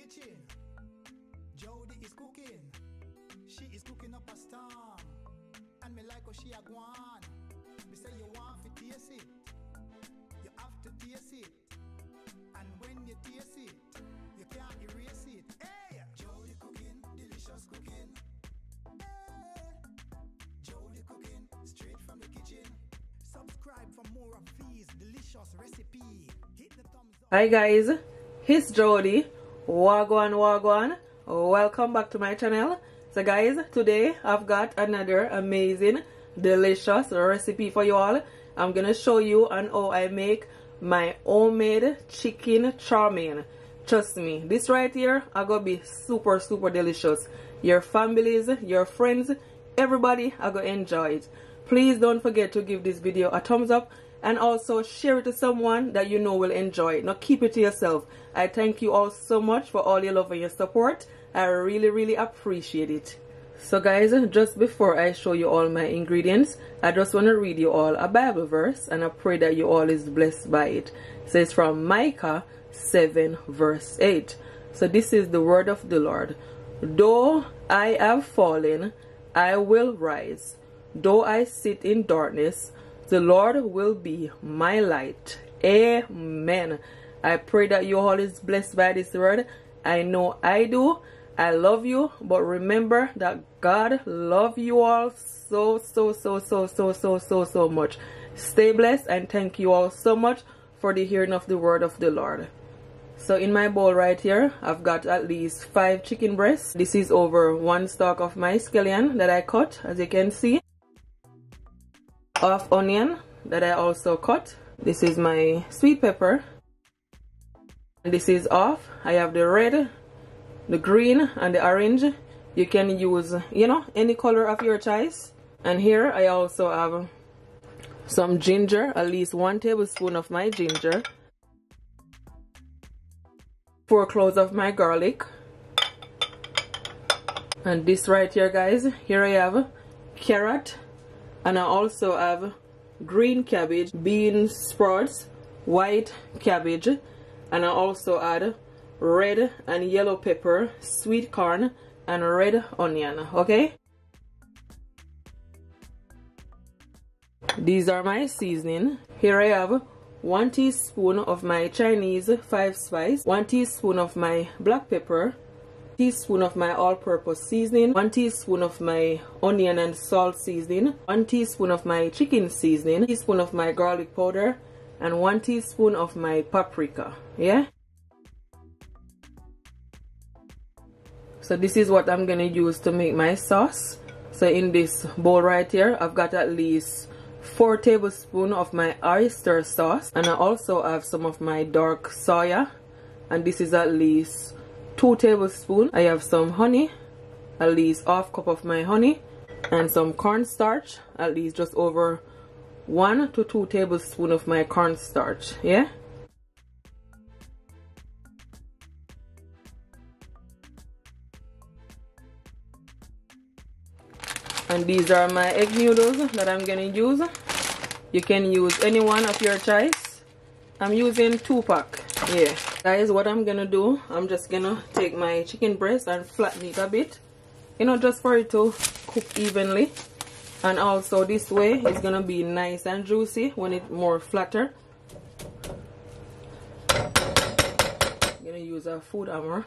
kitchen. Jody is cooking. She is cooking up a storm. And me like how she a gwan. Me say you want to taste it. You have to taste it. And when you taste it, you can't erase it. Hey! Jody cooking, delicious cooking. Hey! Jody cooking, straight from the kitchen. Subscribe for more of these delicious recipes. Hit the thumbs up. Hi guys, it's Jody. Wagwan. Welcome back to my channel. So guys, today I've got another amazing, delicious recipe for you all. I'm gonna show you on how I make my homemade chicken chow mein. Trust me, this right here are gonna be super delicious. Your families, your friends, everybody are gonna enjoy it. Please don't forget to give this video a thumbs up and also share it to someone that you know will enjoy it. Now keep it to yourself. I thank you all so much for all your love and your support. I really appreciate it. So guys, just before I show you all my ingredients, I just want to read you all a Bible verse, and I pray that you all is blessed by it. It says from Micah 7 verse 8. So this is the word of the Lord. Though I have fallen, I will rise. Though I sit in darkness, the Lord will be my light. Amen. I pray that you all is blessed by this word. I know I do. I love you, but remember that God loves you all so much. Stay blessed, and thank you all so much for the hearing of the word of the Lord. So in my bowl right here, I've got at least 5 chicken breasts. This is over 1 stalk of my scallion that I cut, as you can see. Half onion that I also cut. This is my sweet pepper. And this is off. I have the red, the green, and the orange. You can use, any color of your choice. And here I also have some ginger, at least 1 tablespoon of my ginger, 4 cloves of my garlic. And this right here, guys, here I have carrot, and I also have green cabbage, bean sprouts, white cabbage, and I also add red and yellow pepper, sweet corn, and red onion. Okay, these are my seasoning. Here I have 1 teaspoon of my Chinese 5 spice, 1 teaspoon of my black pepper, teaspoon of my all-purpose seasoning, 1 teaspoon of my onion and salt seasoning, 1 teaspoon of my chicken seasoning, 1 teaspoon of my garlic powder, and 1 teaspoon of my paprika. Yeah, so this is what I'm gonna use to make my sauce. So in this bowl right here, I've got at least 4 tablespoons of my oyster sauce, and I also have some of my dark soya, and this is at least 2 tablespoons. I have some honey, at least ½ cup of my honey, and some cornstarch, at least just over 1 to 2 tablespoons of my cornstarch. Yeah, and these are my egg noodles that I'm gonna use. You can use any one of your choice. I'm using 2-pack. Yeah, guys, what I'm gonna do, I'm just gonna take my chicken breast and flatten it a bit, just for it to cook evenly. And also this way it's gonna be nice and juicy when it's more flatter. I'm gonna use a food hammer.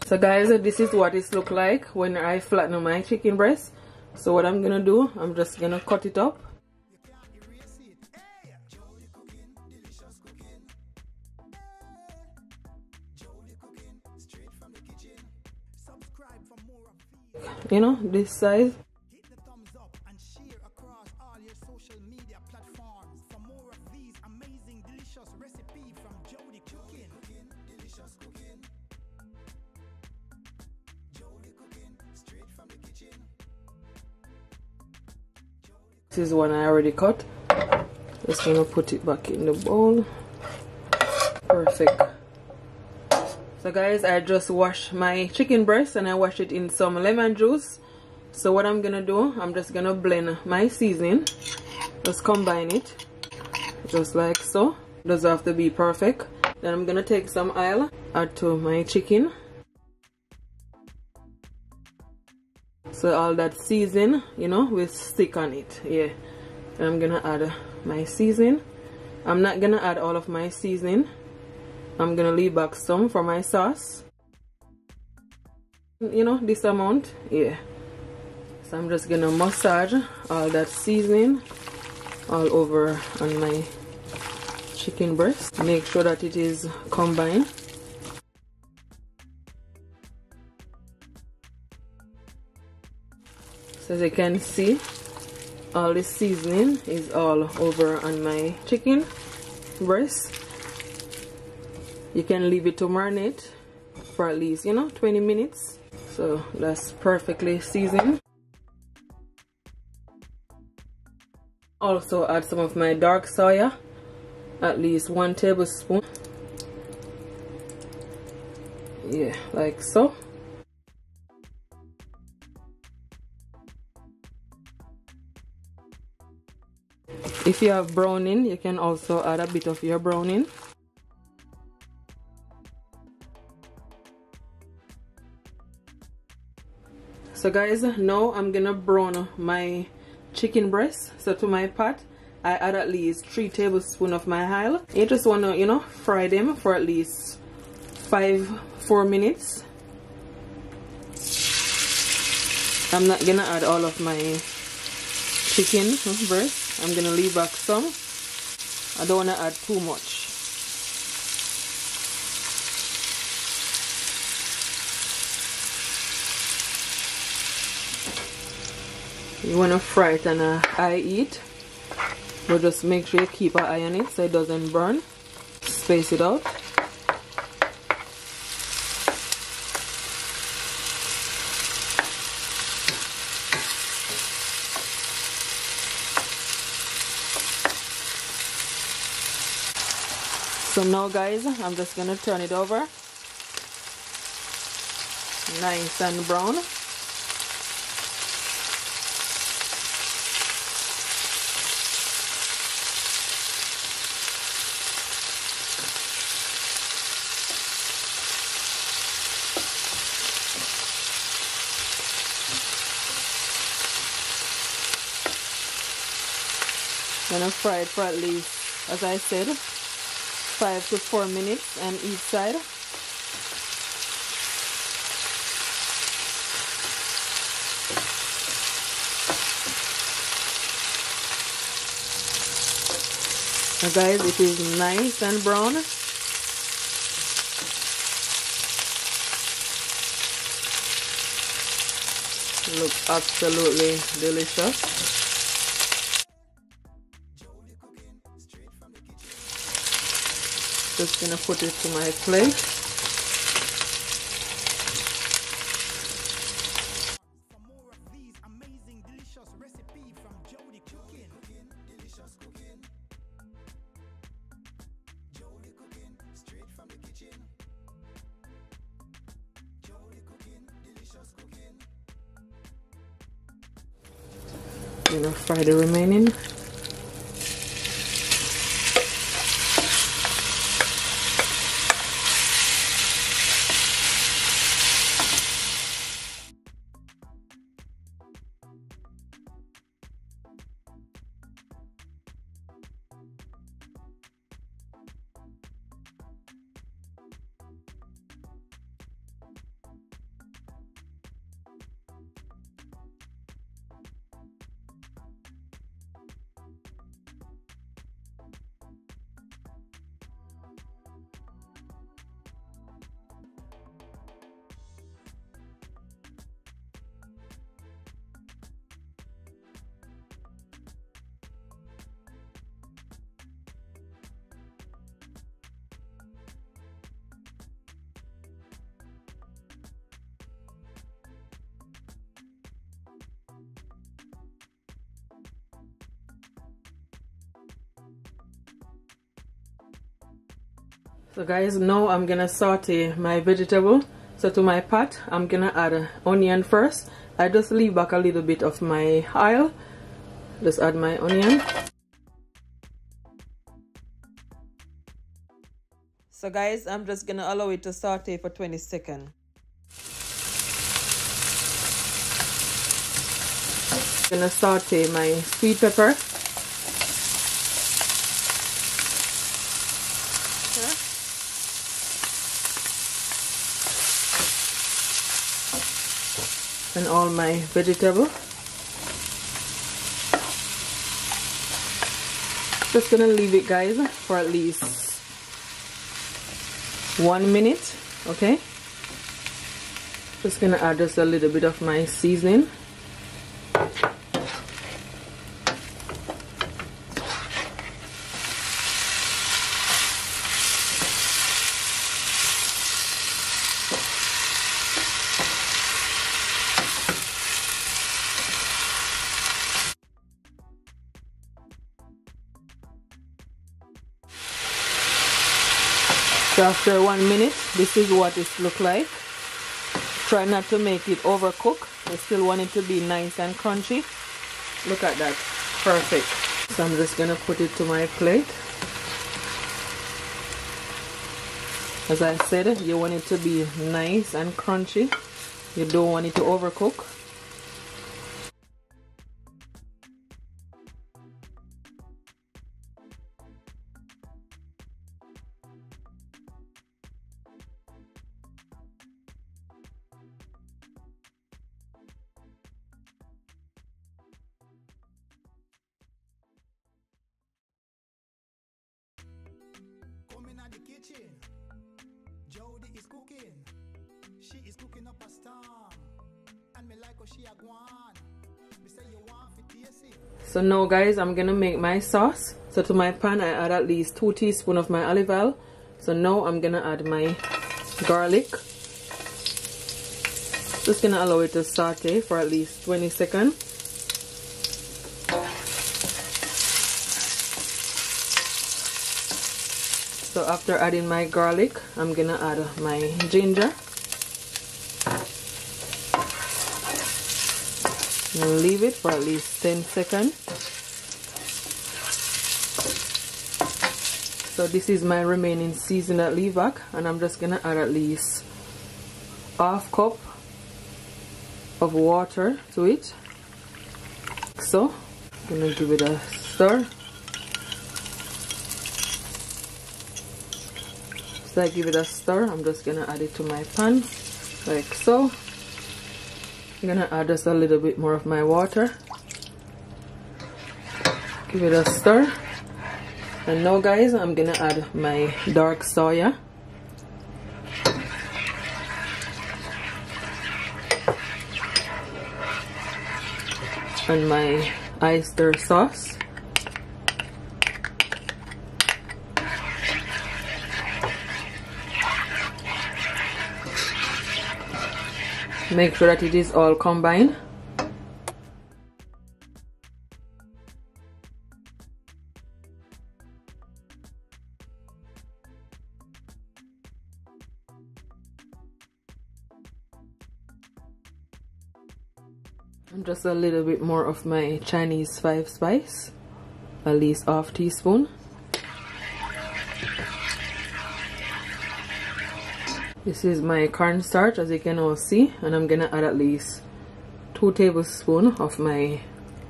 So guys, this is what it looks like when I flatten my chicken breast. So what I'm gonna do, I'm just gonna cut it up. This size. Hit the thumbs up and share across all your social media platforms for more of these amazing delicious recipes from Jody Cooking. Delicious cooking. Jody Cooking, straight from the kitchen. This is one I already cut. Just gonna put it back in the bowl. Perfect. So guys, I just washed my chicken breast and I washed it in some lemon juice. So what I'm gonna do, I'm just gonna blend my seasoning, just combine it just like so. Doesn't have to be perfect. Then I'm gonna take some oil, add to my chicken. So all that season, you know, will stick on it. Yeah. And I'm gonna add my seasoning. I'm not gonna add all of my seasoning. I'm gonna leave back some for my sauce. You know, this amount. Yeah. So I'm just gonna massage all that seasoning all over on my chicken breast. Make sure that it is combined. So as you can see, all the seasoning is all over on my chicken breast. You can leave it to marinate for at least, you know, 20 minutes. So that's perfectly seasoned. Also add some of my dark soya, at least 1 tablespoon. Yeah, like so. If you have browning, you can also add a bit of your browning. So guys, now I'm gonna brown my chicken breast. So to my pot, I add at least 3 tablespoons of my oil. You just wanna, you know, fry them for at least 4 minutes. I'm not gonna add all of my chicken breast. I'm gonna leave back some. I don't wanna add too much. You wanna fry it on a high heat, but just make sure you keep an eye on it so it doesn't burn. Space it out. So now guys, I'm just gonna turn it over. Nice and brown. Gonna fry it for at least, as I said, 5 to 4 minutes on each side. Now guys, it is nice and brown. It looks absolutely delicious. Just gonna put it to my plate. For more of these amazing, delicious recipes from Jody Cooking. Delicious cooking. Jody Cooking, straight from the kitchen. Jody Cooking, delicious cooking. Gonna fry the remaining. So guys, now I'm gonna saute my vegetable. So to my pot, I'm gonna add onion first. I just leave back a little bit of my oil. Just add my onion. So guys, I'm just gonna allow it to saute for 20 seconds. Gonna saute my sweet pepper. And all my vegetable. Just gonna leave it, guys, for at least 1 minute. Okay, just gonna add just a little bit of my seasoning. So after 1 minute, this is what it looks like. Try not to make it overcook. I still want it to be nice and crunchy. Look at that, perfect. So I'm just gonna put it to my plate. As I said, you want it to be nice and crunchy. You don't want it to overcook. The kitchen, Jody is cooking. She is cooking up a storm, and me like how she a gwan. Me say you want to taste it. So now, guys, I'm gonna make my sauce. So to my pan, I add at least 2 teaspoons of my olive oil. So now I'm gonna add my garlic. Just gonna allow it to saute for at least 20 seconds. So after adding my garlic, I'm gonna add my ginger. And leave it for at least 10 seconds. So this is my remaining season that leave back, and I'm just gonna add at least ½ cup of water to it. So I'm gonna give it a stir. So I give it a stir. I'm just gonna add it to my pan like so. I'm gonna add just a little bit more of my water. Give it a stir. And now, guys, I'm gonna add my dark soya. And my oyster sauce. Make sure that it is all combined. And just a little bit more of my Chinese 5 spice, at least ½ teaspoon. This is my cornstarch, as you can all see, and I'm gonna add at least 2 tablespoons of my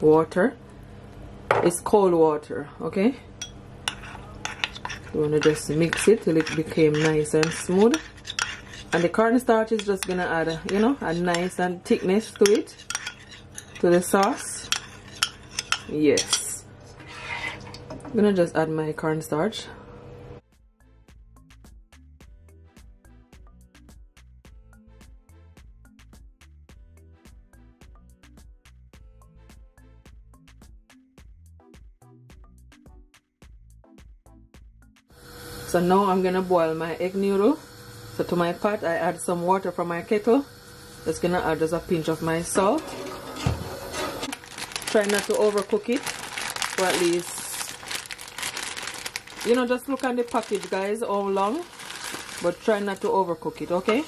water. It's cold water, okay? You wanna just mix it till it became nice and smooth. And the cornstarch is just gonna add, you know, a nice and thickness to it, to the sauce. Yes. I'm gonna just add my cornstarch. So now I'm gonna boil my egg noodle. So to my pot, I add some water from my kettle. Just gonna add just a pinch of my salt. Try not to overcook it for at least, you know, just look at the package, guys, how long, but try not to overcook it, okay?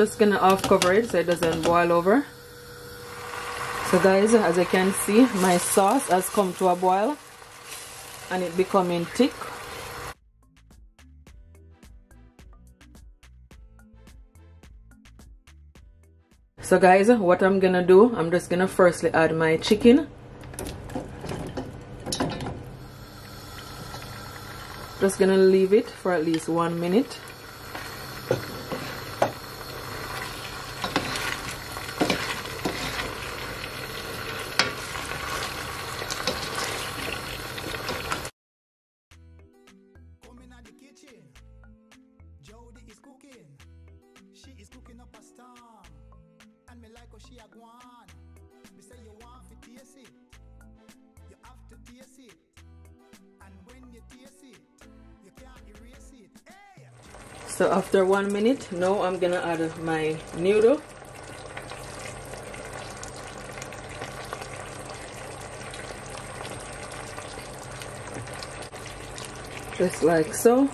Just gonna half cover it so it doesn't boil over. So guys, as you can see, my sauce has come to a boil and it becoming thick. So guys, what I'm gonna do, I'm just gonna firstly add my chicken. Just gonna leave it for at least 1 minute. She is cooking up a storm, and me like how she a gwan. Me say you want to taste it, you have to taste it, and when you taste it, you can't erase it. Hey! So after 1 minute, now I'm gonna add my noodle. Just like so.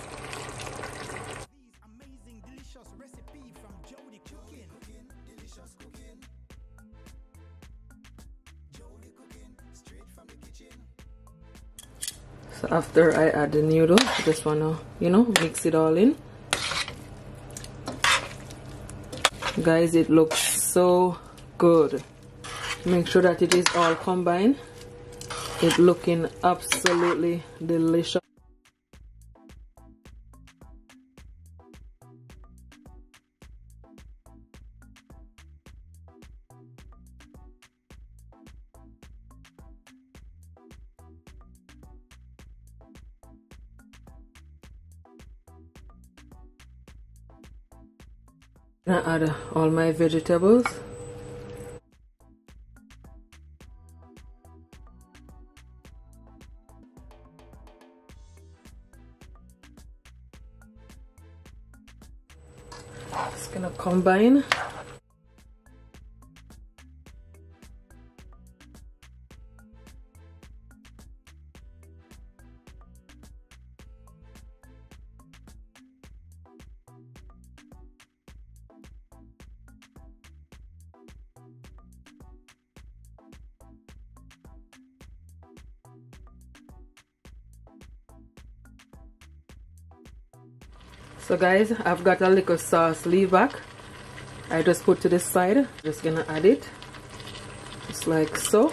So after I add the noodle, I just wanna, mix it all in. Guys, it looks so good. Make sure that it is all combined. It's looking absolutely delicious. Now add all my vegetables. Just gonna combine. So guys, I've got a little sauce leave back. I just put to the side. Just gonna add it, just like so.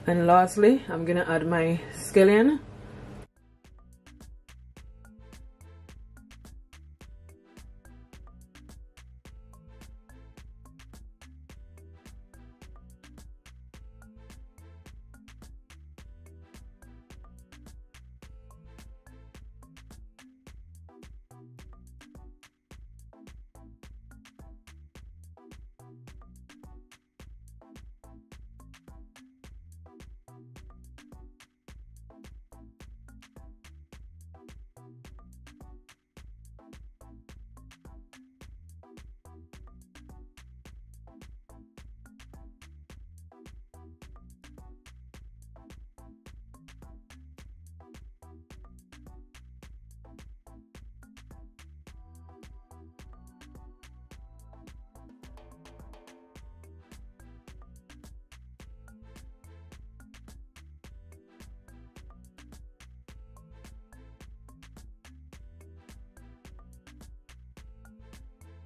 And lastly, I'm gonna add my scallion.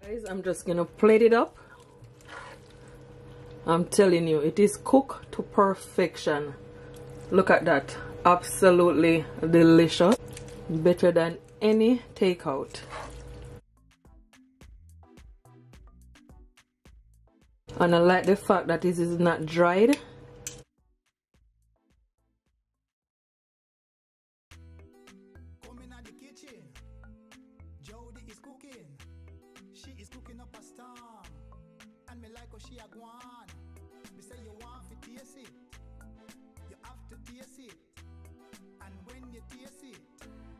Guys, I'm just gonna plate it up. I'm telling you, it is cooked to perfection. Look at that, absolutely delicious, better than any takeout. And I like the fact that this is not dried. She is cooking up a storm, and me like how she a gwan. Me say you want to taste it, you have to taste it, and when you taste it,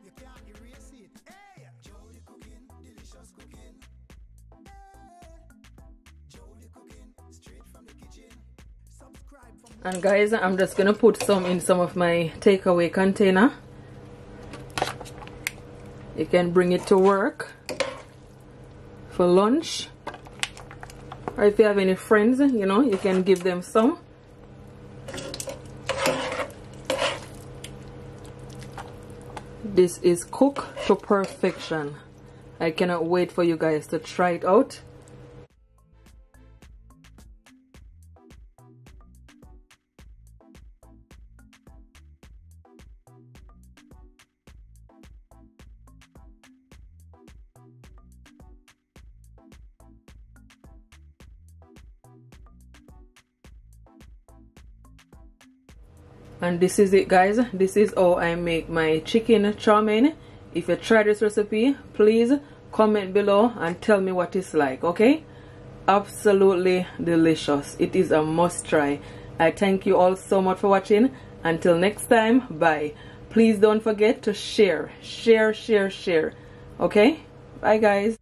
you can't erase it. Hey, Jody cooking, delicious cooking. Hey, Jody cooking, straight from the kitchen. Subscribe. And guys, I'm just gonna put some in some of my takeaway container. You can bring it to work for lunch, or if you have any friends, you know, you can give them some. This is cooked to perfection. I cannot wait for you guys to try it out. And this is it, guys. This is how I make my chicken chow mein. If you try this recipe, please comment below and tell me what it's like, okay? Absolutely delicious. It is a must try. I thank you all so much for watching. Until next time, bye. Please don't forget to share. Okay? Bye, guys.